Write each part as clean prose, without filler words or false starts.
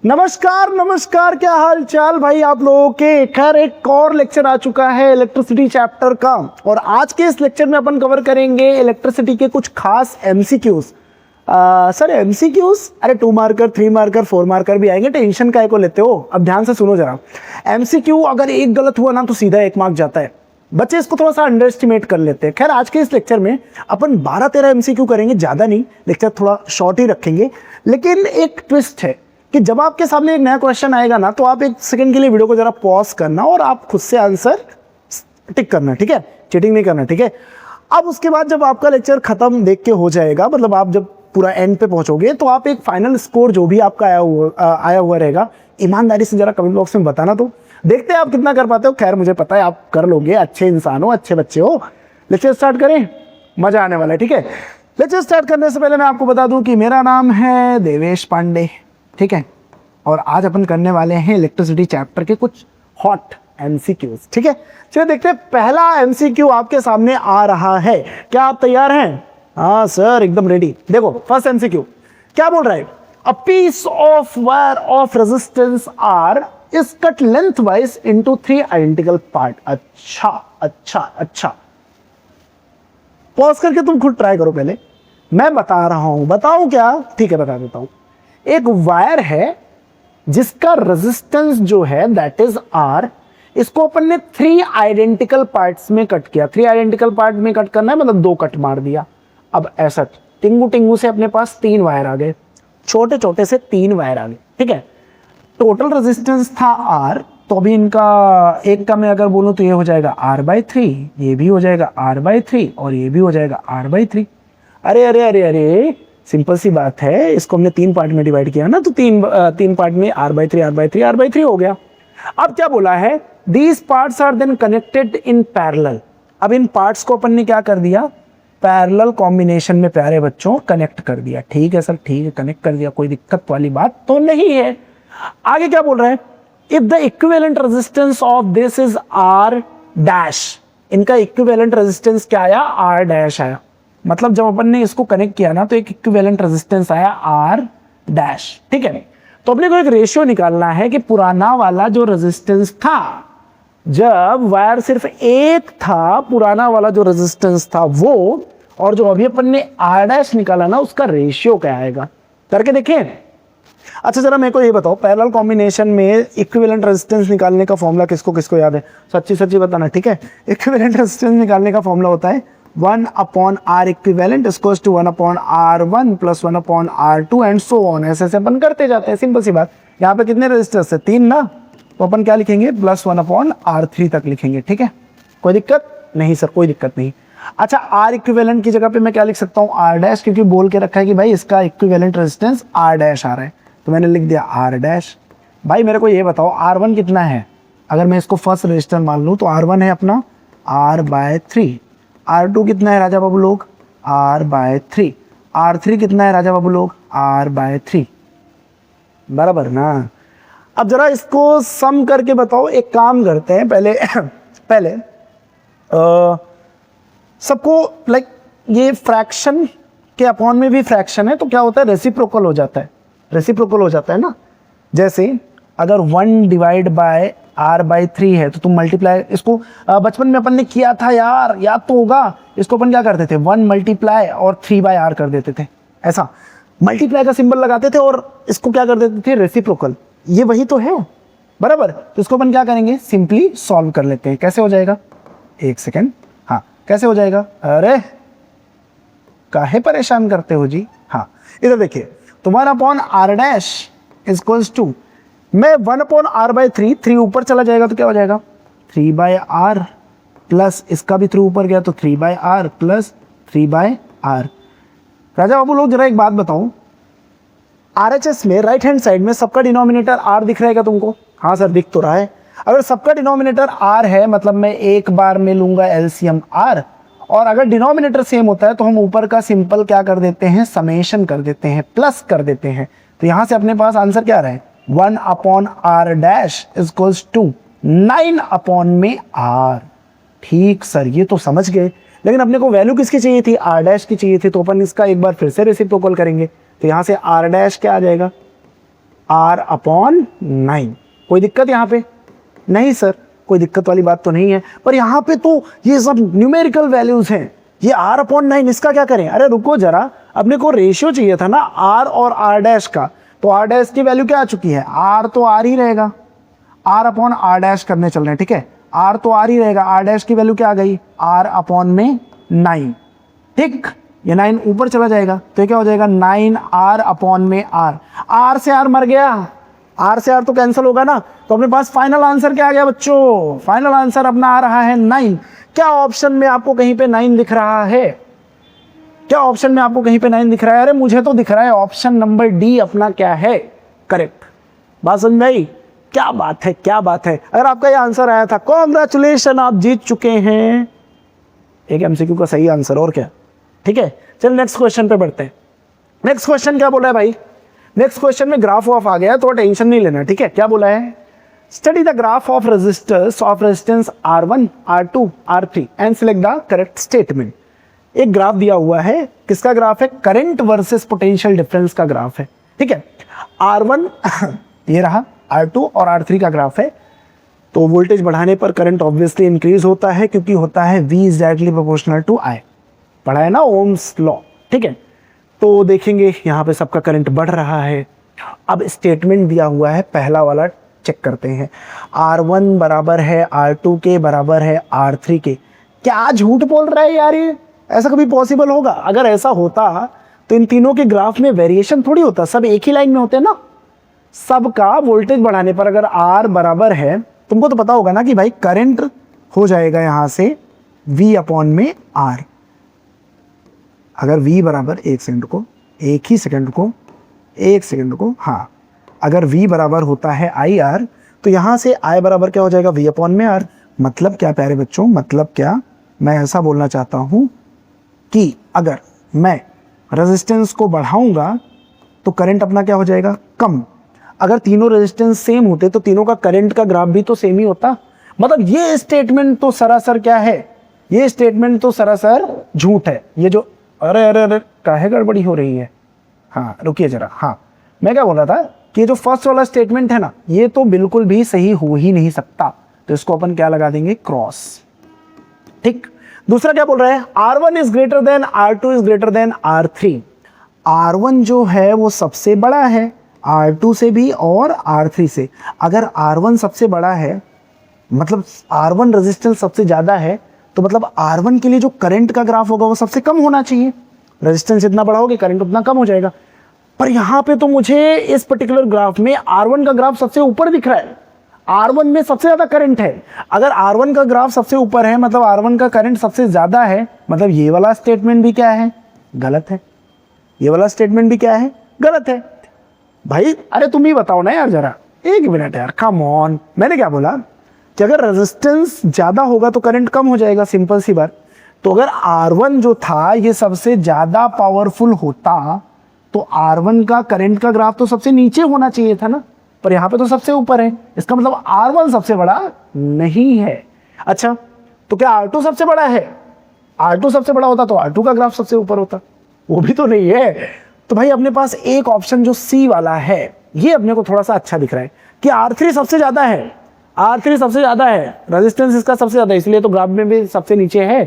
नमस्कार नमस्कार, क्या हाल चाल भाई आप लोगों के। खैर एक और लेक्चर आ चुका है इलेक्ट्रिसिटी चैप्टर का, और आज के इस लेक्चर में अपन कवर करेंगे इलेक्ट्रिसिटी के कुछ खास एमसीक्यूज। सर एमसीक्यूज, अरे 2 मार्कर 3 मार्कर 4 मार्कर भी आएंगे, टेंशन काहे को लेते हो। अब ध्यान से सुनो जरा। एमसीक्यू अगर एक गलत हुआ ना तो सीधा 1 मार्क जाता है। बच्चे इसको थोड़ा सा अंडर एस्टिमेट कर लेते हैं। खैर आज के इस लेक्चर में अपन 12-13 एमसीक्यू करेंगे, ज़्यादा नहीं, लेक्चर थोड़ा शॉर्ट ही रखेंगे। लेकिन एक ट्विस्ट है कि जब आपके सामने एक नया क्वेश्चन आएगा ना तो आप 1 सेकंड के लिए वीडियो को जरा पॉज करना और आप खुद से आंसर टिक करना, ठीक है। चीटिंग नहीं करना, ठीक है। अब उसके बाद जब आपका लेक्चर खत्म देख के हो जाएगा, मतलब आप जब पूरा एंड पे पहुंचोगे तो आप एक फाइनल स्कोर जो भी आपका आया हुआ रहेगा, ईमानदारी से जरा कमेंट बॉक्स में बताना। तो देखते हैं आप कितना कर पाते हो। खैर मुझे पता है आप कर लोगे, अच्छे इंसान हो, अच्छे बच्चे हो। लेक्चर स्टार्ट करें, मजा आने वाला है, ठीक है। लेक्चर स्टार्ट करने से पहले मैं आपको बता दूं कि मेरा नाम है देवेश पांडे, ठीक है। और आज अपन करने वाले हैं इलेक्ट्रिसिटी चैप्टर के कुछ हॉट एमसीक्यूज, ठीक है। चलिए देखते हैं, पहला एमसीक्यू आपके सामने आ रहा है। क्या आप तैयार हैं? हाँ सर, एकदम रेडी। देखो फर्स्ट एमसीक्यू क्या बोल रहा है। A piece of wire of resistance R is cut length wise into 3 identical part. अच्छा अच्छा अच्छा, पॉज करके तुम खुद ट्राई करो। पहले मैं बता रहा हूं, बताऊं क्या? ठीक है बता देता हूं। एक वायर है जिसका रेजिस्टेंस जो है दैट इज आर, इसको अपन ने 3 आइडेंटिकल पार्ट्स में कट किया। 3 आइडेंटिकल पार्ट में कट करना है मतलब 2 कट मार दिया। अब ऐसा टिंगू टिंगू से अपने पास 3 वायर आ गए, छोटे छोटे से 3 वायर आ गए, ठीक है। टोटल रेजिस्टेंस था आर, तो अभी इनका एक का मैं अगर बोलूं तो ये हो जाएगा R/3, ये भी हो जाएगा R/3 और ये भी हो जाएगा R/3। अरे अरे अरे अरे, सिंपल सी बात है, इसको हमने 3 पार्ट में डिवाइड किया ना, तो 3 पार्ट में R/3 हो गया। अब क्या बोला है, these parts are then connected in parallel. अब इन पार्ट्स को अपन ने क्या कर दिया, पैरेलल कॉम्बिनेशन में प्यारे बच्चों कनेक्ट कर दिया। ठीक है सर, ठीक है, कनेक्ट कर दिया, कोई दिक्कत वाली बात तो नहीं है। आगे क्या बोल रहा है, if the equivalent resistance of this is R dash, इनका इक्विवेलेंट रेजिस्टेंस क्या आया, R डैश आया। मतलब जब अपन ने इसको कनेक्ट किया ना तो एक इक्विवेलेंट रेजिस्टेंस आया R डैश, ठीक है। तो अपने को एक रेशियो निकालना है कि पुराना वाला जो रेजिस्टेंस था, जब वायर सिर्फ एक था, पुराना वाला जो रेजिस्टेंस था वो, और जो अभी अपन ने R डैश निकाला ना उसका रेशियो क्या आएगा, करके देखें। अच्छा जरा मेरे को ये बताओ, पैरेलल कॉम्बिनेशन में इक्विवेलेंट रेजिस्टेंस निकालने का फॉर्मूला किसको किसको याद है? सच्ची सच्ची बताना, ठीक है। इक्विवेलेंट रेजिस्टेंस निकालने का फॉर्मूला होता है 1/R equivalent is equals to 1/R1 plus 1/R2 and so on. ऐसे ऐसे अपन करते जाते हैं, सिंपल सी बात। यहाँ पे कितने रेजिस्टेंस है, 3 ना, तो अपन क्या लिखेंगे, प्लस 1/R3 तक लिखेंगे, ठीक है। कोई दिक्कत नहीं सर, कोई दिक्कत नहीं। अच्छा R इक्विवेलेंट की जगह पे मैं क्या लिख सकता हूँ, R डैश, क्योंकि बोल के रखा है कि भाई इसका इक्विवेलेंट रेजिस्टेंस R डैश आ रहा है, तो मैंने लिख दिया R डैश। भाई मेरे को ये बताओ R1 कितना है, अगर मैं इसको फर्स्ट रजिस्टर मान लूँ तो R1 है अपना R/3, R2 कितना है राजा बाबू लोग, R/3, R3 कितना है राजा बाबू लोग, R/3, बराबर ना। अब जरा इसको सम करके बताओ। एक काम करते हैं, पहले सबको लाइक ये फ्रैक्शन के अपॉन में भी फ्रैक्शन है तो क्या होता है, रेसिप्रोकल हो जाता है, रेसिप्रोकल हो जाता है ना। जैसे अगर 1 डिवाइड बाय R/3 है तो तुम मल्टीप्लाई, इसको बचपन में अपन ने किया था यार, याद तो होगा। इसको अपन क्या करते थे, 1 मल्टीप्लाई और 3/R कर देते थे। ऐसा मल्टीप्लाई का सिंबल लगाते थे और इसको क्या कर देते थे, रेसिप्रोकल। ये वही तो है, बराबर। तो इसको अपन क्या करेंगे, सिंपली सॉल्व कर लेते हैं। कैसे हो जाएगा, 1 सेकेंड, हाँ कैसे हो जाएगा, अरे काहे परेशान करते हो जी। हाँ इधर देखिए, तुम्हारा upon R dash is equals to, मैं 1/R/3, 3 ऊपर चला जाएगा तो क्या हो जाएगा, 3/R प्लस इसका भी 3 ऊपर गया तो 3/R plus 3/R। Raja Babu लोग जरा एक बात बताऊं, RHS में राइट हैंड साइड में सबका डिनोमिनेटर R दिख रहा है क्या तुमको? हाँ सर दिख तो रहा है। अगर सबका डिनोमिनेटर R है मतलब मैं एक बार में लूंगा LCM R, और अगर डिनोमिनेटर सेम होता है तो हम ऊपर का सिंपल क्या कर देते हैं, समेशन कर देते हैं, प्लस कर देते हैं। तो यहां से अपने पास आंसर क्या आ रहा है, 1/R dash is equals to 9 में R। ठीक सर, ये तो समझ गए, लेकिन अपने को वैल्यू किसकी चाहिए थी, R डैश की चाहिए थी। तो अपन इसका एक बार फिर से रेसिप्रोकल करेंगे, तो यहां से R डैश क्या आ जाएगा, R अपॉन 9। कोई दिक्कत यहाँ पे? नहीं सर, कोई दिक्कत वाली बात तो नहीं है, पर यहाँ पे तो ये सब न्यूमेरिकल वैल्यूज हैं। ये R अपॉन 9 इसका क्या करें? अरे रुको जरा, अपने को रेशियो चाहिए था ना R और R डैश का, तो R डैश की वैल्यू क्या आ चुकी है? R तो R ही रहेगा, R अपॉन R डैश करने चल रहे हैं, ठीक है। R तो R ही रहेगा, R डैश की वैल्यू क्या आ गई? R अपॉन में 9, ठीक। ये 9 ऊपर चला जाएगा तो ये क्या हो जाएगा? 9R अपॉन में R। R से R मर गया, R से R तो कैंसिल होगा ना, तो अपने पास फाइनल आंसर क्या आ गया बच्चों? फाइनल आंसर अपना आ रहा है 9। क्या ऑप्शन में आपको कहीं पे 9 दिख रहा है? क्या ऑप्शन में आपको कहीं पे 9 दिख रहा है? अरे मुझे तो दिख रहा है ऑप्शन नंबर डी अपना क्या है करेक्ट। बात समझ में आई? क्या बात है, क्या बात है। अगर आपका ये आंसर आया था, कॉन्ग्रेचुलेशन, आप जीत चुके हैं एक एमसीक्यू का सही आंसर, और क्या, ठीक है। चल नेक्स्ट क्वेश्चन पे बढ़ते हैं। नेक्स्ट क्वेश्चन क्या बोला है भाई? नेक्स्ट क्वेश्चन में ग्राफ ऑफ आ गया, तो टेंशन नहीं लेना, ठीक है। क्या बोला है? Study the graph of resistors of resistance R1, R2, R3 and select the correct statement. एक ग्राफ दिया हुआ है, किसका ग्राफ है? करंट वर्सेस पोटेंशियल डिफरेंस का ग्राफ है, ठीक है। R1 ये रहा, R2 और R3 का ग्राफ है। तो वोल्टेज बढ़ाने पर करंट ऑब्वियसली इंक्रीज होता है, क्योंकि होता है V is directly proportional to I, पढ़ा है ना ओम्स लॉ, ठीक है। तो देखेंगे यहाँ पे सबका करंट बढ़ रहा है। अब स्टेटमेंट दिया हुआ है, पहला वाला चेक करते हैं। R1 बराबर है R2 के, बराबर है R3 के। क्या झूठ बोल रहा है यार ये? ऐसा कभी पॉसिबल होगा? अगर ऐसा होता तो इन तीनों के ग्राफ में वेरिएशन थोड़ी होता, सब एक ही लाइन में होते ना। सबका वोल्टेज बढ़ाने पर अगर R बराबर है, तुमको तो पता होगा ना कि भाई करंट हो जाएगा यहाँ से V अपॉन में R। अगर V बराबर, एक सेकंड को, एक ही सेकंड को, एक सेकंड को, हाँ, अगर V बराबर होता है IR, तो यहाँ से I बराबर क्या हो जाएगा? V अपॉन में R। मतलब क्या प्यारे बच्चों, मतलब क्या? मैं ऐसा बोलना चाहता हूँ कि अगर मैं रेजिस्टेंस को बढ़ाऊंगा तो करंट अपना क्या हो जाएगा? कम। अगर तीनों रेजिस्टेंस सेम होते तो तीनों का करंट का ग्राफ भी तो सेम ही होता। मतलब ये स्टेटमेंट तो सरासर क्या है? ये स्टेटमेंट तो सरासर झूठ है। ये जो अरे अरे अरे काहे गड़बड़ी हो रही है? हाँ रुकिए जरा, हाँ मैं क्या बोल रहा था कि ये जो फर्स्ट वाला स्टेटमेंट है ना, ये तो बिल्कुल भी सही हो ही नहीं सकता, तो इसको अपन क्या लगा देंगे? क्रॉस, ठीक। दूसरा क्या बोल रहा है? R1 is greater than R2 is greater than R3। R1 जो है वो सबसे बड़ा है R2 से भी और R3 से। अगर R1 सबसे बड़ा है, मतलब R1 रेजिस्टेंस सबसे ज्यादा है, तो मतलब R1 के लिए जो करंट का ग्राफ होगा वो सबसे कम होना चाहिए। रेजिस्टेंस जितना बढ़ाओगे करंट उतना कम हो जाएगा। पर यहाँ पे तो मुझे इस पर्टिकुलर ग्राफ में R1 का ग्राफ सबसे ऊपर दिख रहा है, R1 में सबसे ज्यादा करंट है। अगर R1 का ग्राफ सबसे ऊपर है, मतलब R1 का करंट सबसे ज्यादा है, मतलब ये वाला स्टेटमेंट भी क्या है? गलत है। ये वाला स्टेटमेंट भी क्या है? गलत है। भाई अरे तुम ही बताओ ना यार जरा, एक मिनट यार, कम ऑन। मैंने क्या बोला कि अगर रेजिस्टेंस ज्यादा होगा तो करंट कम हो जाएगा, सिंपल सी बात। तो अगर R1 जो था ये सबसे ज्यादा पावरफुल होता तो R1 का करंट का ग्राफ तो सबसे नीचे होना चाहिए था ना, पर यहाँ पे तो सबसे ऊपर है। इसका मतलब R1 सबसे बड़ा नहीं है। अच्छा तो क्या R2 सबसे बड़ा है? R2 सबसे बड़ा होता तो R2 का ग्राफ सबसे ऊपर होता, वो भी तो नहीं है। तो भाई अपने पास एक ऑप्शन जो C वाला है ये अपने को थोड़ा सा अच्छा दिख रहा है कि R3 सबसे ज्यादा है। R3 सबसे ज्यादा है, रेजिस्टेंस इसका सबसे ज्यादा है, इसलिए तो ग्राफ में भी सबसे नीचे है।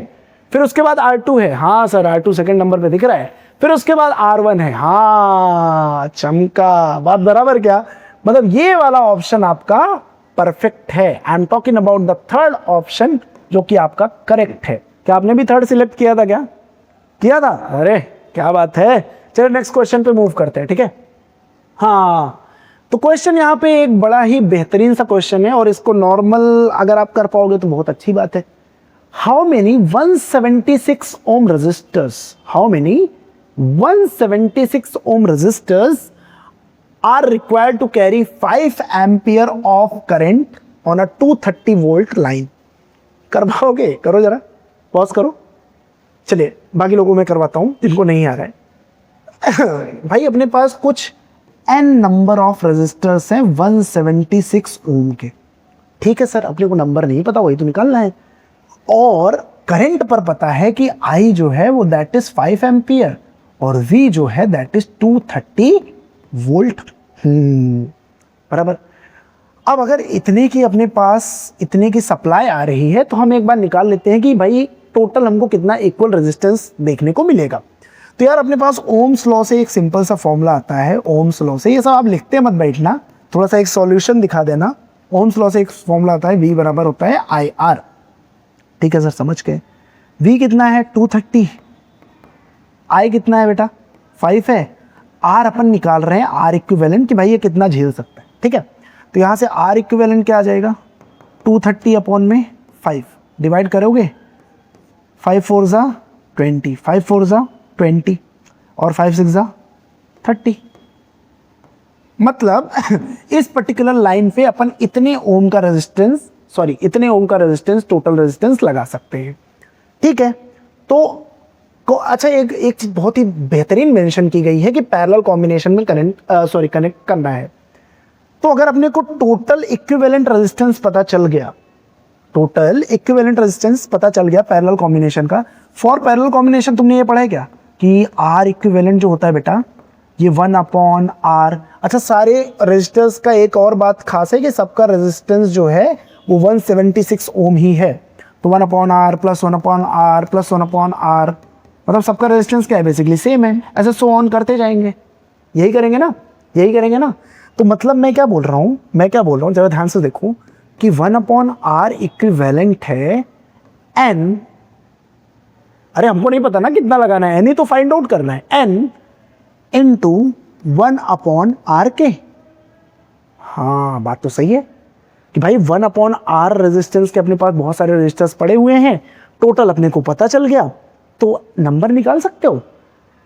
फिर उसके बाद R2 है, हाँ सर R2 सेकंड नंबर पे दिख रहा है। फिर उसके बाद R1 है, हाँ चमका, बात बराबर क्या? मतलब ये वाला ऑप्शन आपका परफेक्ट है। I am talking about the third option जो कि आपका करेक्ट है। क्या आपने भी थर्ड सिलेक्ट किया था? क्या किया था? अरे क्या बात है। चलिए नेक्स्ट क्वेश्चन पे मूव करते हैं, ठीक है। हाँ तो क्वेश्चन यहाँ पे एक बड़ा ही बेहतरीन सा क्वेश्चन है, और इसको नॉर्मल अगर आप कर पाओगे तो बहुत अच्छी बात है। How many 176 ohm resistors, how many 176 ohm resistors are required to carry 5 ampere of current on a 230 volt line? कर पाओगे? करो जरा, पॉज करो। चलिए बाकी लोगों में करवाता हूं जिनको नहीं आ रहा है। भाई अपने पास कुछ n नंबर ऑफ रेजिस्टर्स हैं 176 ओम के, ठीक है सर। अपने को नंबर नहीं पता, वही तो निकालना है। और करंट पर पता है कि I जो है वो दैट इज 5 एम्पियर और V जो है दैट इज 230 वोल्ट। बराबर। अब अगर इतने की अपने पास इतने की सप्लाई आ रही है तो हम एक बार निकाल लेते हैं कि भाई टोटल हमको कितना इक्वल रेजिस्टेंस देखने को मिलेगा। तो यार अपने पास ओम्स लॉ से एक सिंपल सा फॉर्मूला आता है, ओम्स लॉ से, ये सब आप लिखते मत बैठना, थोड़ा सा एक सॉल्यूशन दिखा देना। ओम्स लॉ से एक फॉर्मूला आता है, V बराबर होता है IR। ठीक है सर, समझ गए। V कितना है 230, I कितना है बेटा 5 है, R अपन निकाल रहे हैं R इक्विवेलेंट कि भाई ये कितना झेल सकता है। ठीक है, तो यहाँ से R इक्विवेलेंट क्या आ जाएगा 230 अपॉन में 5 डिवाइड करोगे, 5 4 जा 20, 5 4 जा 20 और 5 6 जा 30। मतलब इस पर्टिकुलर लाइन पे अपन इतने ओम का रेजिस्टेंस टोटल रेजिस्टेंस लगा सकते हैं। ठीक है, तो अच्छा एक चीज बहुत ही बेहतरीन मेंशन की गई है कि पैरेलल कॉम्बिनेशन में कनेक्ट करना है। तो अगर अपने को टोटल इक्विवेलेंट रेजिस्टेंस पता चल गया, पैरेलल कॉम्बिनेशन का, फॉर पैरेलल कॉम्बिनेशन तुमने ये पढ़ा है क्या कि R इक्विवेलेंट जो होता है बेटा ये 1/R। अच्छा, सारे रेजिस्टर्स का एक और बात खास है कि सबका रेजिस्टेंस जो है वो 176 ओम ही है। तो 1/R plus 1/R plus 1/R, मतलब सबका रेजिस्टेंस क्या है बेसिकली सेम है। ऐसे सो ऑन करते जाएंगे, यही करेंगे ना। तो मतलब मैं क्या बोल रहा हूँ जरा ध्यान से देखो कि 1/R इक्विवेलेंट है N, अरे हमको नहीं पता ना कितना लगाना है, N ही तो फाइंड आउट करना है, N इंटू 1/R के। हाँ, बात तो सही है कि भाई 1/R रेजिस्टेंस के अपने पास बहुत सारे रेजिस्टर्स पड़े हुए हैं, टोटल अपने को पता चल गया तो नंबर निकाल सकते हो।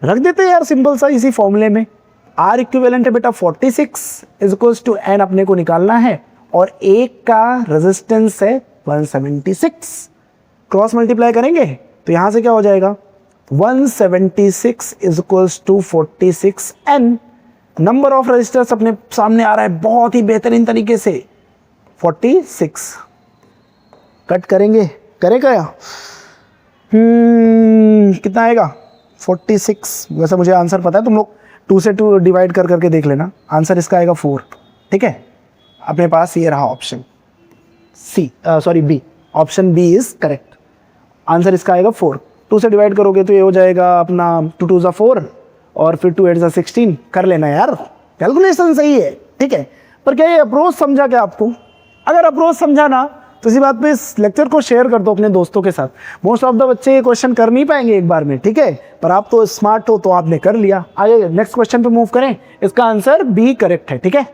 रख देते हैं यार सिंपल सा इसी फॉर्मूले में। R इक्विवेलेंट है बेटा 46 इज इक्वल्स टू N अपने को निकालना है और एक का रेजिस्टेंस है 176, क्रॉस मल्टीप्लाई करेंगे तो यहां से क्या हो जाएगा 176 is equals to 46 N। Number of resistors अपने सामने आ रहा है बहुत ही बेहतरीन तरीके से, 46 कट करेंगे, करेगा या कितना आएगा 46। वैसे मुझे आंसर पता है, तुम लोग 2 से 2 डिवाइड कर करके देख लेना, आंसर इसका आएगा 4। ठीक है, अपने पास ये रहा option B, option B is correct, answer इसका आएगा 4। 2 से डिवाइड करोगे तो ये हो जाएगा अपना 2 2 जा 4 और फिर 2 8 जा 16, कर लेना यार, कैलकुलेशन सही है। ठीक है, पर क्या ये अप्रोच समझा क्या आपको? अगर अप्रोच समझा ना तो इसी बात पे इस लेक्चर को शेयर कर दो अपने दोस्तों के साथ। मोस्ट ऑफ द बच्चे ये क्वेश्चन कर नहीं पाएंगे एक बार में, ठीक है, पर आप तो स्मार्ट हो तो आपने कर लिया। आगे नेक्स्ट क्वेश्चन पे मूव करें, इसका आंसर बी करेक्ट है। ठीक है,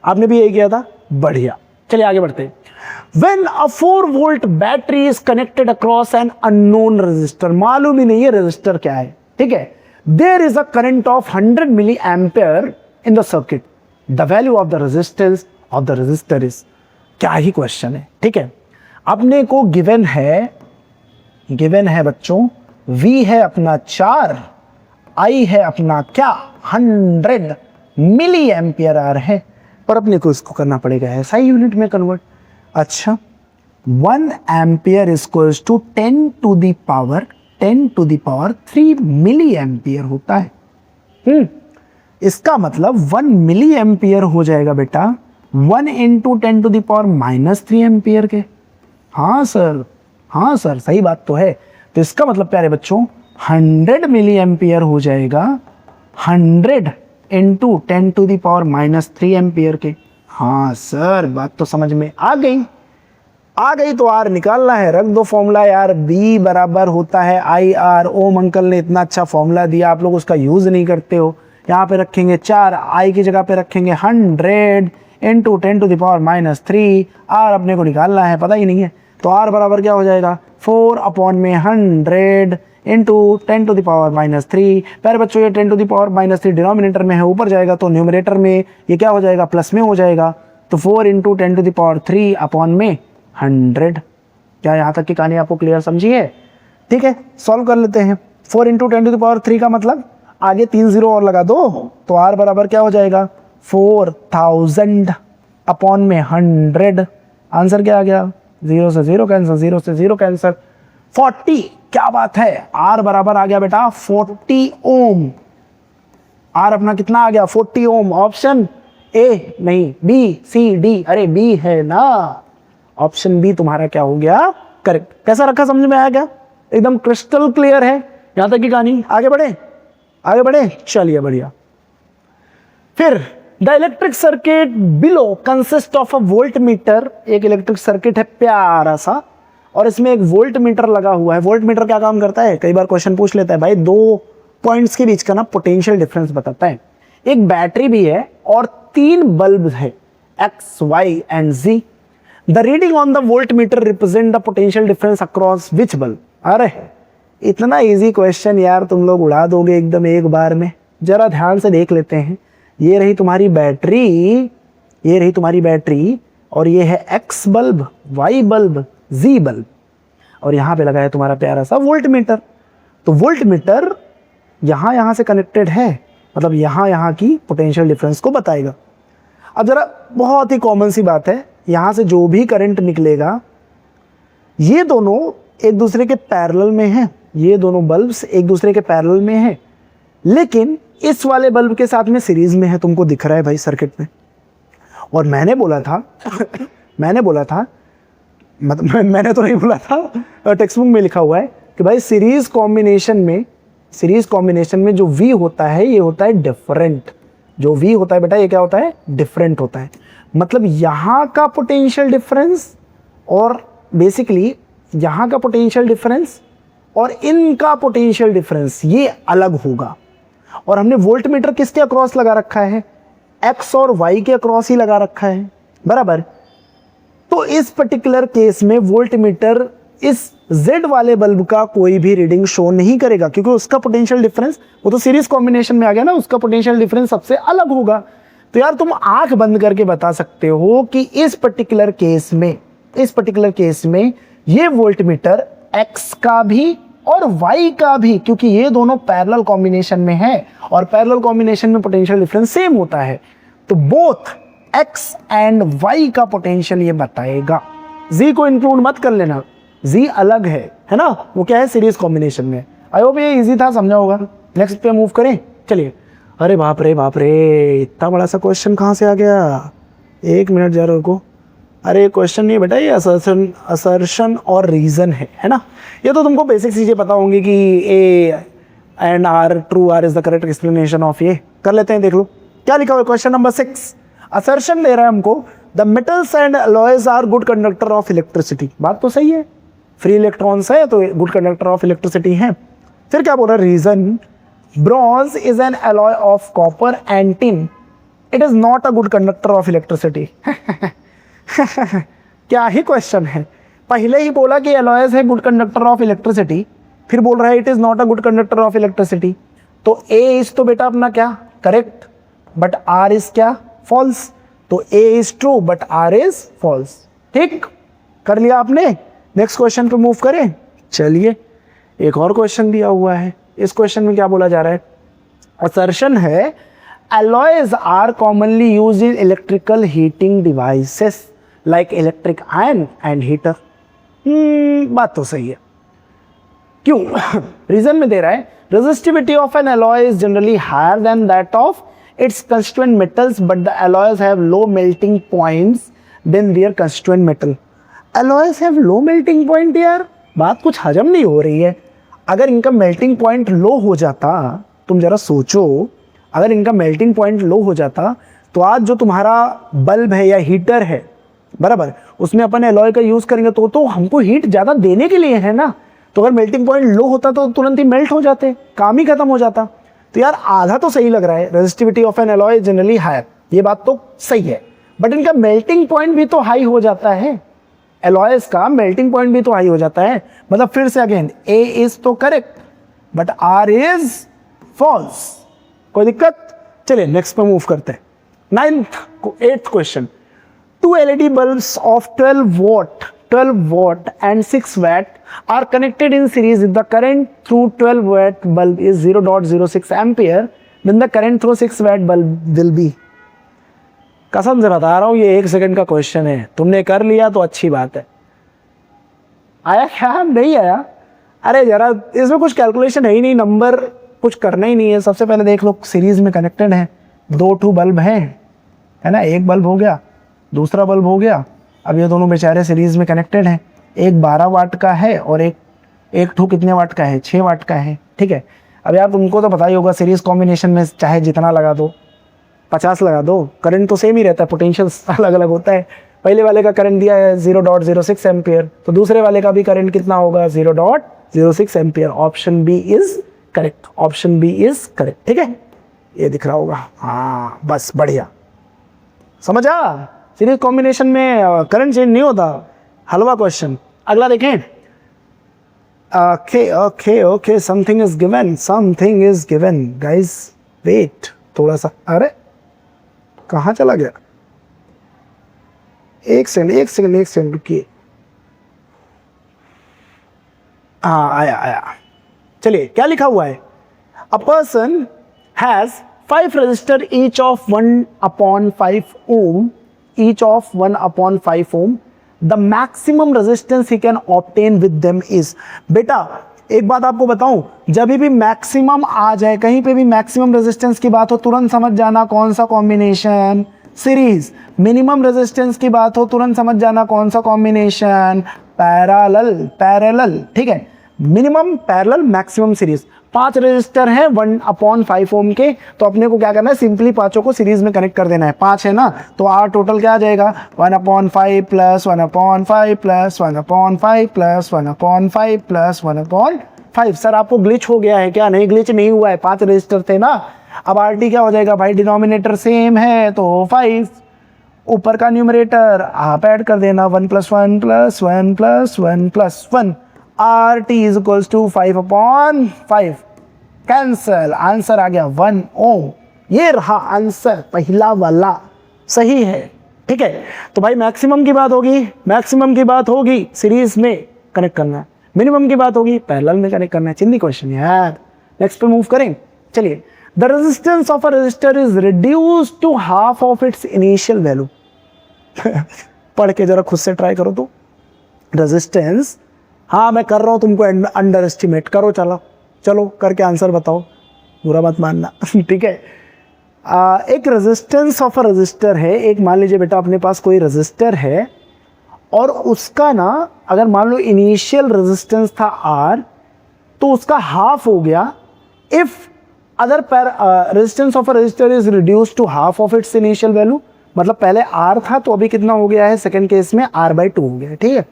आपने भी यही किया था, बढ़िया। चलिए आगे बढ़ते हैं। When a 4 volt battery is connected across an unknown resistor, मालूम ही नहीं है रेजिस्टर क्या है, ठीक है, there is a current of 100 milliampere in the circuit, the value of the resistance of the resistor is, क्या ही क्वेश्चन है। ठीक है, अपने को गिवन है बच्चों, V है अपना 4, I है अपना क्या 100 मिली एम्पियर आर है, पर अपने को इसको करना पड़ेगा SI यूनिट में कन्वर्ट। अच्छा, 1 ampere equals to 10 to the power 3 milliampere होता है। इसका मतलब 1 मिली एम्पियर हो जाएगा बेटा 1 into 10 to the power -3 ampere के। हाँ सर सही बात तो है। तो इसका मतलब प्यारे बच्चों 100 मिली एम्पियर हो जाएगा 100 into 10 to the power -3 ampere के। हाँ सर, बात तो समझ में आ गई तो आर निकालना है, रख दो फॉर्मूला यार, बी बराबर होता है IR। ओम अंकल ने इतना अच्छा फॉर्मूला दिया, आप लोग उसका यूज नहीं करते हो। यहाँ पे रखेंगे 4, I की जगह पे रखेंगे 100 into 10 to the power -3, R अपने को निकालना है, पता ही नहीं है। तो आर बराबर क्या हो जाएगा 4/100 इंटू 10 टू द पावर -3। प्यारे बच्चों ये 10 टू द पावर -3 डिनोमिनेटर में है, ऊपर जाएगा तो न्यूमरेटर में ये क्या हो जाएगा प्लस में हो जाएगा। तो 4 into 10 to the power 3 upon में 100। क्या यहाँ तक की कहानी आपको क्लियर समझी है? ठीक है, सॉल्व कर लेते हैं। 4 इंटू 10 टू द पावर 3 का मतलब आगे 3 0 और लगा दो तो आर बराबर क्या हो जाएगा 4000 अपॉन में 100। आंसर क्या आ गया 0 से 0 कैंसर, 0 से 0 कैंसर, 40। क्या बात है, आर बराबर आ गया बेटा 40 ओम। आर अपना कितना आ गया 40 ओम। ऑप्शन ए नहीं, बी सी डी, अरे बी है ना, ऑप्शन बी तुम्हारा क्या हो गया, करेक्ट। कैसा रखा, समझ में आया क्या, एकदम क्रिस्टल क्लियर है यहां तक की कहानी। आगे बढ़े, आगे बढ़े, चलिए बढ़िया। फिर the electric circuit below consist of a volt meter, एक इलेक्ट्रिक सर्किट है प्यारा सा और इसमें एक वोल्ट मीटर लगा हुआ है। वोल्ट मीटर क्या काम करता है, कई बार क्वेश्चन पूछ लेता है भाई, दो पॉइंट्स के बीच का ना पोटेंशियल डिफरेंस बताता है। एक बैटरी भी है और 3 बल्ब है X, Y and Z। The reading on the volt meter represent the potential difference across which bulb. अरे इतना इजी क्वेश्चन यार, तुम लोग उड़ा दोगे एकदम एक बार में। जरा ध्यान से देख लेते हैं। ये रही तुम्हारी बैटरी, ये रही तुम्हारी बैटरी और ये है X bulb, Y bulb, Z bulb और यहां पे लगा है तुम्हारा प्यारा सा वोल्ट मीटर। तो वोल्ट मीटर यहां से कनेक्टेड है, मतलब यहां की पोटेंशियल डिफरेंस को बताएगा। अब जरा बहुत ही कॉमन सी बात है, यहां से जो भी करंट निकलेगा ये दोनों एक दूसरे के पैरेलल में हैं, ये दोनों बल्ब्स एक दूसरे के पैरेलल में हैं, लेकिन इस वाले बल्ब के साथ में सीरीज में है, तुमको दिख रहा है भाई सर्किट में। और मैंने बोला था मतलब मैंने तो नहीं बोला था, टेक्स्ट बुक में लिखा हुआ है कि भाई सीरीज कॉम्बिनेशन में जो V होता है ये होता है डिफरेंट। जो V होता है बेटा ये क्या होता है, डिफरेंट होता है। मतलब यहाँ का पोटेंशियल डिफरेंस और बेसिकली यहाँ का पोटेंशियल डिफरेंस और इनका पोटेंशियल डिफरेंस ये अलग होगा। और हमने वोल्ट मीटर किसके अक्रॉस लगा रखा है, X और Y के अक्रॉस ही लगा रखा है, बराबर। तो इस पर्टिकुलर केस में वोल्ट मीटर इस Z वाले बल्ब का कोई भी रीडिंग शो नहीं करेगा, क्योंकि उसका पोटेंशियल डिफरेंस, वो तो सीरीज कॉम्बिनेशन में आ गया ना, उसका पोटेंशियल डिफरेंस सबसे अलग होगा। तो यार तुम आंख बंद करके बता सकते हो कि इस पर्टिकुलर केस में ये वोल्ट मीटर X का भी और Y का भी, क्योंकि ये दोनों पैरेलल कॉम्बिनेशन में है और पैरेलल कॉम्बिनेशन में पोटेंशियल डिफरेंस सेम होता है, तो बोथ X एंड Y का पोटेंशियल ये बताएगा। Z को इंक्लूड मत कर लेना, Z अलग है ना, वो क्या है सीरीज कॉम्बिनेशन में। आई होप ये इजी था, समझा होगा। नेक्स्ट पे मूव करें, चलिए। अरे बाप रे, इतना बड़ा सा क्वेश्चन कहाँ से आ गया, एक मिनट जरा रुको। अरे क्वेश्चन नहीं बेटा, ये असर्शन और रीजन है ना। ये तो तुमको बेसिक चीज़ें पता होंगी कि A and R, true R is the correct explanation of ये। कर लेते हैं, देख लो क्या लिखा हुआ है। क्वेश्चन नंबर 6 असर्शन दे रहा है हमको, the metals and alloys are good conductor of electricity. बात तो सही है, फ्री इलेक्ट्रॉन्स है तो गुड कंडक्टर ऑफ इलेक्ट्रिसिटी है। फिर क्या बोल रहा है, reason bronze is an alloy of copper and tin, it is not a good conductor of electricity. क्या ही क्वेश्चन है, पहले ही बोला कि अलॉयज है गुड कंडक्टर ऑफ इलेक्ट्रिसिटी, फिर बोल रहा है it is not a good conductor of electricity. तो ए इज तो बेटा अपना क्या करेक्ट, बट आर इज क्या फॉल्स। तो A is true but R is false. ठीक कर लिया आपने। नेक्स्ट क्वेश्चन पे मूव करें, चलिए। एक और क्वेश्चन दिया हुआ है, इस क्वेश्चन में क्या बोला जा रहा है, असर्शन है alloys are commonly used in electrical heating devices like electric iron and heater। बात तो सही है, क्यों? रीजन में दे रहा है resistivity of an alloy is generally higher than that of its constituent metals but the alloys have low melting points than their constituent metal। alloys have low melting point यार, बात कुछ हजम नहीं हो रही है। अगर इनका मेल्टिंग पॉइंट लो हो जाता, तुम जरा सोचो, अगर इनका मेल्टिंग पॉइंट लो हो जाता तो आज जो तुम्हारा बल्ब है या हीटर है, बराबर, उसमें अपन एलॉय का यूज करेंगे तो हमको हीट ज़्यादा देने के लिए है ना। तो अगर मेल्टिंग पॉइंट लो होता तो तुरंत ही मेल्ट हो जाते, काम ही खत्म हो जाता। तो यार आधा तो सही लग रहा है, resistivity of an alloy generally higher, ये बात तो सही है, बट इनका मेल्टिंग पॉइंट भी तो हाई हो जाता है, एलॉयस का मेल्टिंग पॉइंट भी तो हाई हो जाता है। मतलब फिर से अगेन ए इज तो correct but R is false. कोई दिक्कत? चलिए नेक्स्ट पे मूव करते हैं। 8th question, 2 LED bulbs of 12 watt and 6 watt are connected in series if the current through 12 watt bulb is 0.06 ampere then the current through 6 watt bulb will be। कसम से बता रहा हूँ ये 1 सेकंड का क्वेश्चन है, तुमने कर लिया तो अच्छी बात है। आया क्या? नहीं आया? अरे जरा इसमें कुछ कैलकुलेशन है ही नहीं, नंबर कुछ करना ही नहीं है। सबसे पहले देख लो सीरीज में कनेक्टेड है, 2 बल्ब हैं, है ना। एक बल्ब हो गया, दूसरा बल्ब हो गया। अब ये दोनों बेचारे सीरीज में कनेक्टेड हैं। एक 12 वाट का है और एक ठू कितने वाट का है, 6 वाट का है, ठीक है। अब यार तुमको तो पता ही होगा, सीरीज कॉम्बिनेशन में चाहे जितना लगा दो, 50 लगा दो, करंट तो सेम ही रहता है, पोटेंशियल अलग अलग होता है। पहले वाले का करंट दिया है 0.06 एम्पियर, तो दूसरे वाले का भी करंट कितना होगा, 0.06 ampere. Option B is correct, option B is correct, ठीक है। ये दिख रहा होगा, हाँ बस बढ़िया, समझा। सीरीज कॉम्बिनेशन में करंट चेंज नहीं होता। हलवा क्वेश्चन। अगला देखें। Okay something is given guys, wait थोड़ा सा। अरे कहाँ चला गया, एक सेकंड रुकिए। हाँ आया। चलिए क्या लिखा हुआ है, a person has 5 register each of 1/5 ohm, each of 1/5 ohm. The maximum resistance he can obtain with them is। बेटा एक बात आपको बताऊं, जब भी मैक्सिमम आ जाए, कहीं पे भी मैक्सिमम रेजिस्टेंस की बात हो, तुरंत समझ जाना कौन सा कॉम्बिनेशन, सीरीज। मिनिमम रेजिस्टेंस की बात हो, तुरंत समझ जाना कौन सा कॉम्बिनेशन, पैरेलल, ठीक है। Minimum, parallel, maximum, series. 5 register हैं 1/5 ओम के, तो अपने को क्या करना है, सिंपली पांचों को सीरीज में कनेक्ट कर देना है। 5 है ना, तो आर टोटल क्या आ जाएगा, 1/5 plus 1/5 plus 1/5 plus 1/5 plus 1/5। Sir आपको ग्लिच हो गया है क्या, नहीं ग्लिच नहीं हुआ है, 5 रजिस्टर थे ना। अब आर टी क्या हो जाएगा भाई, डिनोमिनेटर सेम है तो 5, ऊपर का न्यूमरेटर आप ऐड कर देना, 1 + 1 + 1 + 1 + 1। R T is equals to 5/5, cancel, answer आ गया 1 ओम। ये रहा आंसर, पहला वाला सही है, ठीक है। तो भाई मैक्सिमम की बात होगी सीरीज में कनेक्ट करना है, मिनिमम की बात होगी पैरेलल में कनेक्ट करना है। चिंदी क्वेश्चन यार। नेक्स्ट पे मूव करें, चलिए। The resistance of a resistor is reduced to half of its initial value. पढ़ के जरा खुद से ट्राई करो तो। रेजिस्टेंस, हाँ मैं कर रहा हूँ तुमको अंडर एस्टिमेट, करो चलो करके आंसर बताओ, बुरा मत मानना। ठीक है। एक रेजिस्टेंस ऑफ अ रजिस्टर है, एक मान लीजिए बेटा अपने पास कोई रजिस्टर है और उसका ना अगर मान लो इनिशियल रेजिस्टेंस था R, तो उसका हाफ हो गया if other resistance of a resistor is reduced to half of its initial value. मतलब पहले R था तो अभी कितना हो गया है, सेकंड केस में R/2 हो गया है, ठीक है।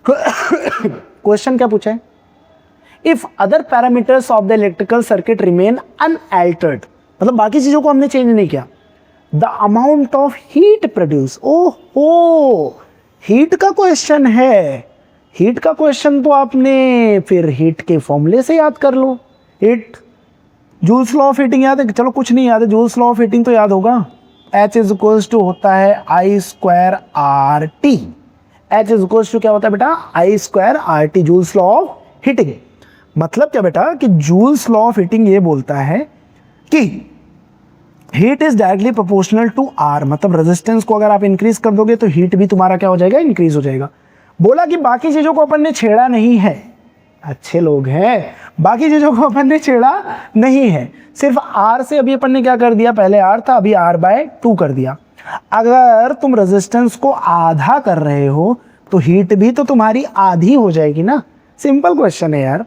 क्वेश्चन क्या पूछा है, if other parameters of the electrical circuit remain unaltered, मतलब बाकी चीजों को हमने चेंज नहीं किया, the amount of heat produce. ओहो, हीट का क्वेश्चन है। हीट का क्वेश्चन तो आपने फिर हीट के फॉर्मूले से याद कर लो। Heat, Joule's law of heating याद है, चलो कुछ नहीं याद है, जूल्स लॉ ऑफ हीटिंग तो याद होगा। H इज इक्वल्स टू होता है I² RT। H is equals to क्या होता है बेटा, I² RT, Joule's law of heating. मतलब क्या बेटा कि जूल्स लॉ ऑफ हीटिंग ये बोलता है कि heat is directly proportional to R, मतलब रेजिस्टेंस को अगर आप इंक्रीज कर दोगे तो हीट भी तुम्हारा क्या हो जाएगा, इंक्रीज हो जाएगा। बोला कि बाकी चीजों को अपन ने छेड़ा नहीं है, अच्छे लोग हैं, बाकी चीजों को अपन ने छेड़ा नहीं है, सिर्फ R से अभी अपन ने क्या कर दिया, पहले R था अभी R/2 कर दिया। अगर तुम रेजिस्टेंस को आधा कर रहे हो तो हीट भी तो तुम्हारी आधी हो जाएगी ना। सिंपल क्वेश्चन है यार,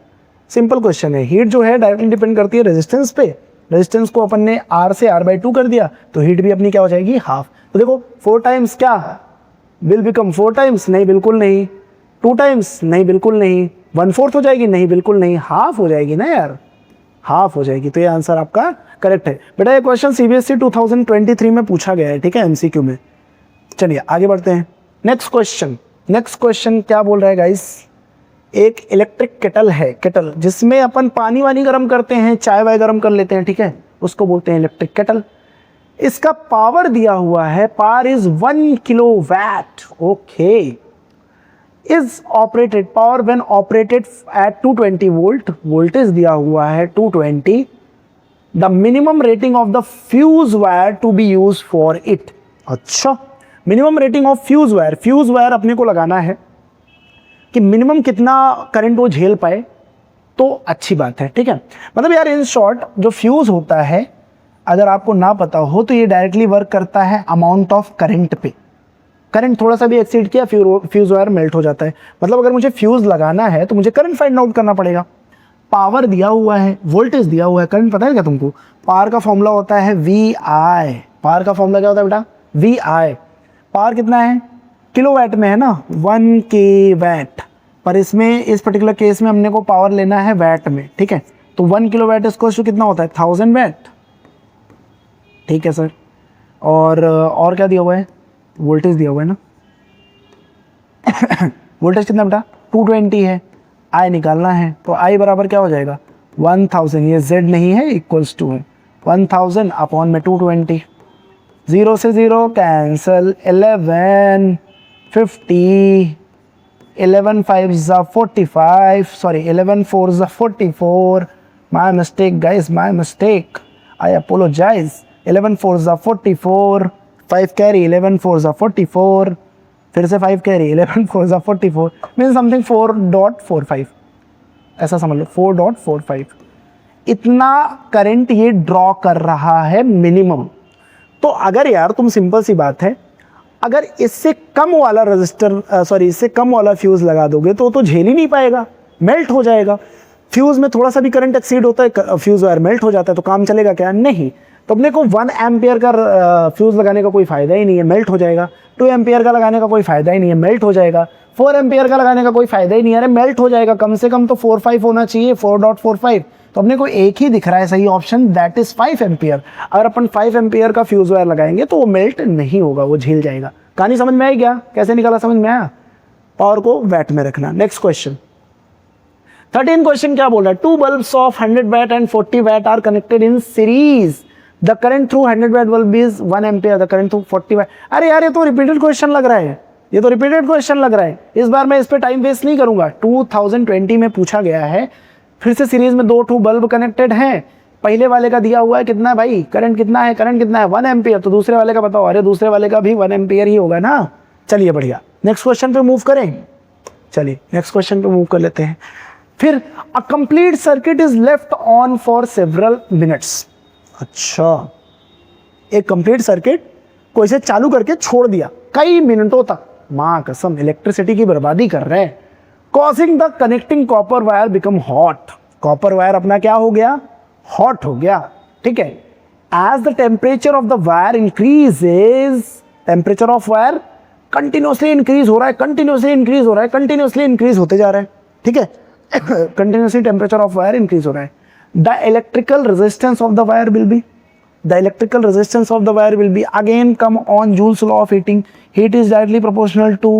सिंपल क्वेश्चन है। हीट जो है डायरेक्टली डिपेंड करती है रेजिस्टेंस पे, रेजिस्टेंस को अपन ने R से R/2 कर दिया तो हीट भी अपनी क्या हो जाएगी, हाफ। तो देखो 4 टाइम्स क्या विल बिकम 4 टाइम्स, नहीं बिल्कुल नहीं। 2 टाइम्स, नहीं बिल्कुल नहीं। 1/4 हो जाएगी, नहीं बिल्कुल नहीं। हाफ हो जाएगी ना यार, हाफ हो जाएगी। तो ये आंसर आपका करेक्ट है बेटा। ये क्वेश्चन CBSE 2023 में पूछा गया है, ठीक है, MCQ में। चलिए आगे बढ़ते हैं। नेक्स्ट क्वेश्चन क्या बोल रहा है गाइस, एक इलेक्ट्रिक केटल है, केटल जिसमें अपन पानी वानी गर्म करते हैं, चाय वाय गर्म कर लेते हैं, ठीक है, उसको बोलते हैं इलेक्ट्रिक केटल। इसका पावर दिया हुआ है, power is 1 kilowatt. Okay, is operated, power when operated at 220 volt, voltage दिया हुआ है 220। The minimum rating of the fuse wire to be use for it. अच्छा, minimum rating of fuse wire अपने को लगाना है कि मिनिमम कितना करंट वो झेल पाए, तो अच्छी बात है, ठीक है। मतलब यार इन शॉर्ट जो फ्यूज होता है अगर आपको ना पता हो तो ये डायरेक्टली वर्क करता है अमाउंट ऑफ करंट पे। करंट थोड़ा सा भी एक्सीड किया फ्यूज वायर मेल्ट हो जाता है। मतलब अगर मुझे फ्यूज लगाना है तो मुझे करंट फाइंड आउट करना पड़ेगा। पावर दिया हुआ है, वोल्टेज दिया हुआ है, करंट पता है क्या तुमको? पावर का फॉर्मूला होता है वी आई। पावर का फॉर्मूला क्या होता है बेटा? We I. पावर कितना है? किलोवाट में है ना, 1 के वैट। पर इसमें इस पर्टिकुलर केस में हमने को पावर लेना है वैट में, ठीक है। तो 1 किलोवाट इसको कितना होता है? 1000 वैट, ठीक है सर। और क्या दिया हुआ है? वोल्टेज दिया हुआ है ना। वोल्टेज कितना बेटा? 220 है। आई निकालना है तो आई बराबर क्या हो जाएगा? 1000, ये z नहीं है, इक्वल्स टू है 1000 अपॉन में 220। 0 से 0 कैंसल, 11 50, 11 5 ज़ा 45, सॉरी 11 4 ज़ा 44। My mistake guys, my mistake, I apologise. 11 4 ज़ा 44, 5 कैरी, 11 4 ज़ा 44, फिर से 5 कैरी, 11 4 ज़ा 44, मीन समथिंग 4.45, ऐसा समझ लो 4.45। इतना करंट ये ड्रॉ कर रहा है मिनिमम। तो अगर यार तुम, सिंपल सी बात है, अगर इससे कम वाला रजिस्टर इससे कम वाला फ्यूज़ लगा दोगे तो झेल ही नहीं पाएगा, मेल्ट हो जाएगा। फ्यूज़ में थोड़ा सा भी करंट एक्सीड होता है, फ्यूज़ वायर मेल्ट हो जाता है, तो काम चलेगा क्या? नहीं। तो अपने को 1 एम्पियर का फ्यूज़ लगाने का कोई फ़ायदा ही नहीं है, मेल्ट हो जाएगा। 2 एम्पियर का लगाने का कोई फ़ायदा ही नहीं है, मेल्ट हो जाएगा। 4 एम्पियर का लगाने का कोई फ़ायदा ही नहीं है, अरे मेल्ट हो जाएगा। कम से कम तो 4.5 होना चाहिए, 4.45। तो अपने को एक ही दिख रहा है सही ऑप्शन, दैट इज़ 5 एम्पियर। अगर अपन 5 एम्पियर का फ्यूज़ वायर लगाएंगे तो वो मेल्ट नहीं होगा, वो झेल जाएगा। कहानी समझ में आई क्या? कैसे निकाला, समझ में आया? पावर को वैट में रखना। नेक्स्ट क्वेश्चन 13 क्वेश्चन क्या बोल रहा है? 2 bulbs of 100 watt and 40 watt are connected in series. The current through 100 watt bulb is 1 ampere. The current through 40 watt. अरे यार ये तो रिपीटेड क्वेश्चन लग रहा है, ये तो रिपीटेड क्वेश्चन लग रहा है। इस बार मैं इस पे टाइम वेस्ट नहीं करूंगा। 2020 में पूछा गया है, फिर से सीरीज में 2 बल्ब कनेक्टेड हैं। पहले वाले का दिया हुआ है कितना है भाई? करंट कितना है? करंट कितना है? 1 एम्पियर। तो दूसरे वाले का बताओ। अरे दूसरे वाले का भी 1 एम्पियर ही होगा ना। चलिए बढ़िया, नेक्स्ट क्वेश्चन पे मूव करें। चलिए नेक्स्ट क्वेश्चन पे मूव कर लेते हैं। फिर a complete circuit is left on for several minutes. अच्छा, एक कंप्लीट सर्किट को इसे चालू करके छोड़ दिया कई मिनटों तक। मां कसम, इलेक्ट्रिसिटी की बर्बादी कर रहे हैं। Causing the connecting copper wire become hot. Copper wire अपना क्या हो गया? हॉट हो गया, ठीक है। As the temperature of the wire increases, temperature of wire continuously increase हो रहा है, कंटिन्यूसली इंक्रीज हो रहा है, कंटिन्यूसली इंक्रीज होते जा रहा है, ठीक है। Continuously temperature of wire increase हो रहा है। The electrical resistance of the wire will be, the electrical resistance of the wire will be again come on Joule's law of heating. Heat is directly proportional to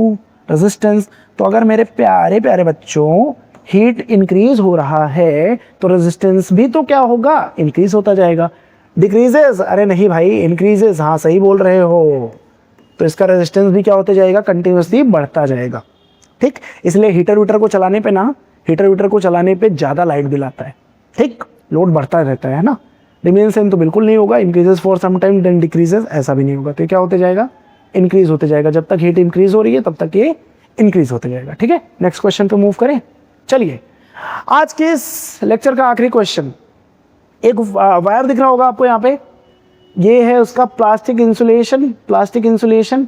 resistance. तो अगर मेरे प्यारे प्यारे बच्चों heat increase हो रहा है तो रेजिस्टेंस भी तो क्या होगा? इंक्रीज होता जाएगा। डिक्रीजेस? अरे नहीं भाई, इंक्रीजेस। हाँ सही बोल रहे हो। तो इसका रेजिस्टेंस भी क्या होता जाएगा? कंटिन्यूसली बढ़ता जाएगा, ठीक। इसलिए हीटर वीटर को चलाने पे ना, हीटर वीटर को चलाने पे ज़्यादा लाइट बिल आता है, ठीक। लोड बढ़ता रहता है ना। रिमेन सेम तो बिल्कुल नहीं होगा। Increases for some time then decreases, ऐसा भी नहीं होगा। तो क्या होते जाएगा? इंक्रीज होते जाएगा। जब तक हीट इंक्रीज हो रही है तब तक ये इंक्रीज होते जाएगा, ठीक है। नेक्स्ट क्वेश्चन पे मूव करें। चलिए आज के इस लेक्चर का आखिरी क्वेश्चन, एक वायर दिख रहा होगा आपको यहाँ पे, ये है उसका प्लास्टिक इंसुलेशन। प्लास्टिक इंसुलेशन,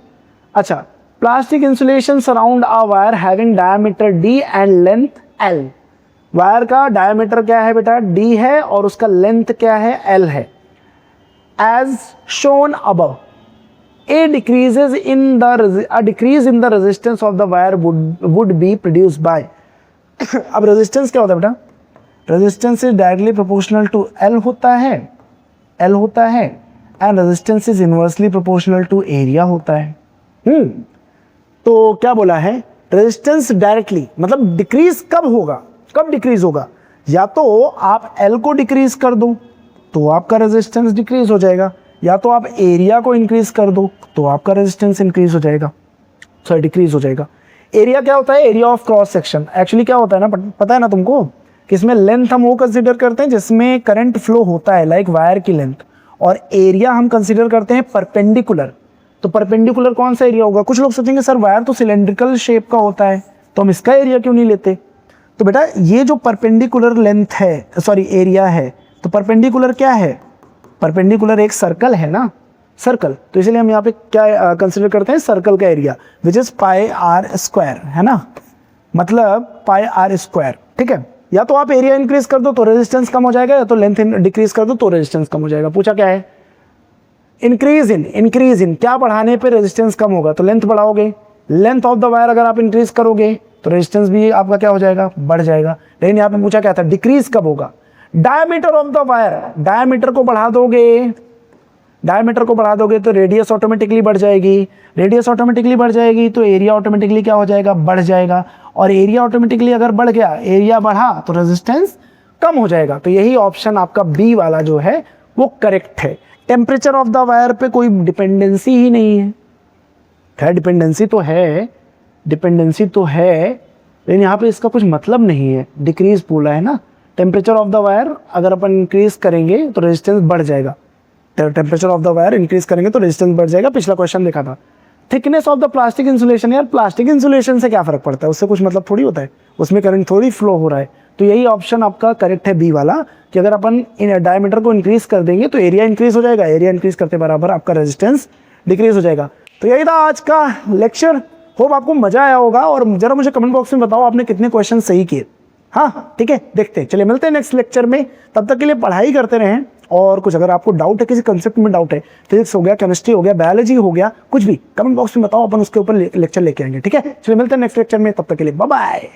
अच्छा, plastic insulation surround a wire having diameter d and length l। Wire का डायमीटर क्या है बेटा? d है और उसका लेंथ क्या है? l है। As shown above, a decrease in the resistance of the wire would be produced by। अब रेजिस्टेंस क्या होता है बेटा? Resistance is directly proportional to l होता है, l होता है, and resistance is inversely proportional to area होता है। तो क्या बोला है? रेजिस्टेंस डायरेक्टली मतलब डिक्रीज कब होगा? कब डिक्रीज होगा? या तो आप L को डिक्रीज कर दो तो आपका रेजिस्टेंस डिक्रीज हो जाएगा, या तो आप एरिया को इंक्रीज कर दो तो आपका रेजिस्टेंस इंक्रीज हो जाएगा, सॉरी डिक्रीज हो जाएगा। एरिया क्या होता है? Area of cross section. Actually क्या होता है ना, पता है ना तुमको, कि इसमें लेंथ हम वो कंसीडर करते हैं जिसमें करंट फ्लो होता है, लाइक वायर की लेंथ, और एरिया हम कंसीडर करते हैं परपेंडिकुलर। तो परपेंडिकुलर कौन सा एरिया होगा? कुछ लोग सोचेंगे सर वायर तो सिलेंड्रिकल शेप का होता है तो हम इसका एरिया क्यों नहीं लेते? तो बेटा ये जो परपेंडिकुलर लेंथ है, सॉरी एरिया है, तो परपेंडिकुलर क्या है? परपेंडिकुलर एक सर्कल है ना, सर्कल, तो इसलिए हम यहाँ पे क्या कंसिडर करते हैं, सर्कल का area which is pi R square, है ना, मतलब पाई आर स्क्वायर, ठीक है। या तो आप एरिया इंक्रीज कर दो तो रेजिस्टेंस कम हो जाएगा, या तो लेंथ डिक्रीज कर दो तो रेजिस्टेंस कम हो जाएगा। पूछा क्या है, इंक्रीज इन क्या बढ़ाने पे रेजिस्टेंस कम होगा, तो लेंथ बढ़ाओगे। लेंथ ऑफ द वायर अगर आप इंक्रीज करोगे तो रेजिस्टेंस भी आपका क्या हो जाएगा, बढ़ जाएगा। लेकिन यहाँ पे पूछा क्या था, डिक्रीज कब होगा। Diameter of the wire, diameter को बढ़ा दोगे, डायमीटर को बढ़ा दोगे तो रेडियस ऑटोमेटिकली बढ़ जाएगी, रेडियस ऑटोमेटिकली बढ़ जाएगी तो एरिया ऑटोमेटिकली क्या हो जाएगा, बढ़ जाएगा। और एरिया ऑटोमेटिकली अगर बढ़ गया, एरिया बढ़ा तो रेजिस्टेंस कम हो जाएगा। तो यही ऑप्शन आपका बी वाला जो है वो करेक्ट है। टेम्परेचर ऑफ द वायर पे कोई डिपेंडेंसी ही नहीं है। खैर डिपेंडेंसी तो है, डिपेंडेंसी तो है, लेकिन यहाँ पे इसका कुछ मतलब नहीं है। डिक्रीज बोला है ना, टेम्परेचर ऑफ द वायर अगर अपन इंक्रीज करेंगे तो रेजिस्टेंस बढ़ जाएगा। Temperature of the wire increase करेंगे तो रेजिस्टेंस बढ़ जाएगा। पिछला क्वेश्चन देखा था। Thickness of the plastic insulation, यार प्लास्टिक इंसुलेशन से क्या फर्क पड़ता है, उससे कुछ मतलब थोड़ी होता है, उसमें करंट थोड़ी फ्लो हो रहा है। तो यही ऑप्शन आपका करेक्ट है बी वाला, कि अगर अपन इन डायमीटर को इंक्रीज कर देंगे तो एरिया इंक्रीज हो जाएगा, एरिया इंक्रीज करते बराबर आपका रेजिस्टेंस डिक्रीज हो जाएगा। तो यही था आज का लेक्चर। होप आपको मजा आया होगा, और जरा मुझे कमेंट बॉक्स में बताओ आपने कितने क्वेश्चन सही किए। हाँ ठीक है, देखते हैं, चलिए मिलते हैं नेक्स्ट लेक्चर में। तब तक के लिए पढ़ाई करते रहें, और कुछ अगर आपको डाउट है, किसी कंसेप्ट में डाउट है, फिजिक्स हो गया, केमिस्ट्री हो गया, बायोलॉजी हो गया, कुछ भी कमेंट बॉक्स में बताओ, अपन उसके ऊपर लेक्चर लेके आएंगे। ठीक है, चलिए मिलते हैं नेक्स्ट लेक्चर में, तब तक के लिए बाय बाय।